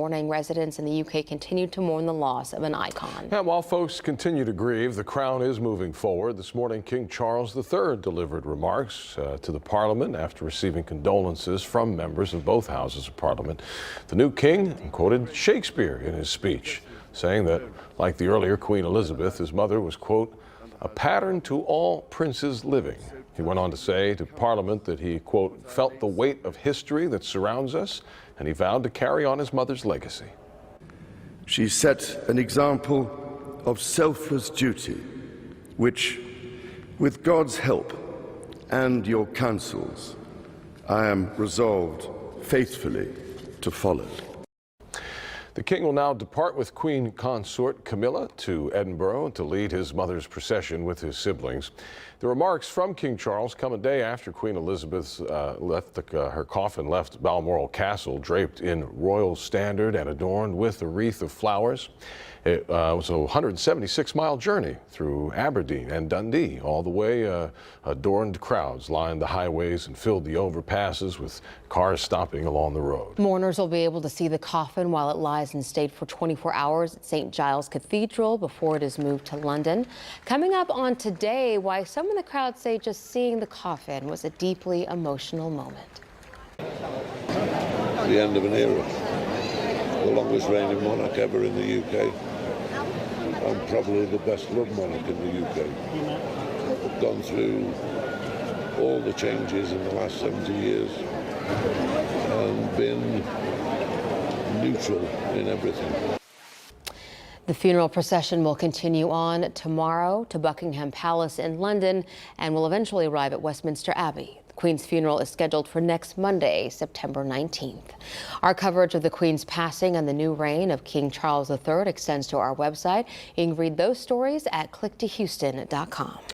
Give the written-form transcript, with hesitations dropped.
morning, residents in the UK continue to mourn the loss of an icon. And while folks continue to grieve, the Crown is moving forward. This morning, King Charles III delivered remarks to the Parliament after receiving condolences from members of both houses of Parliament. The new king quoted Shakespeare in his speech, saying that, like the earlier Queen Elizabeth, his mother was, quote, a pattern to all princes living. He went on to say to Parliament that he, quote, felt the weight of history that surrounds us, and he vowed to carry on his mother's legacy. She set an example of selfless duty, which, with God's help and your counsels, I am resolved faithfully to follow. The king will now depart with Queen Consort Camilla to Edinburgh to lead his mother's procession with his siblings. The remarks from King Charles come a day after Queen Elizabeth her coffin left Balmoral Castle draped in royal standard and adorned with a wreath of flowers. It was a 176-mile journey through Aberdeen and Dundee. All the way, adorned crowds lined the highways and filled the overpasses with cars stopping along the road. Mourners will be able to see the coffin while it lies in state for 24 hours at St. Giles Cathedral before it is moved to London. Coming up on Today, why some in the crowd say just seeing the coffin was a deeply emotional moment. The end of an era. The longest reigning monarch ever in the UK. And probably the best loved monarch in the UK. Gone through all the changes in the last 70 years and been neutral in everything. The funeral procession will continue on tomorrow to Buckingham Palace in London and will eventually arrive at Westminster Abbey. The Queen's funeral is scheduled for next Monday, September 19th. Our coverage of the Queen's passing and the new reign of King Charles III extends to our website. You can read those stories at clicktohouston.com.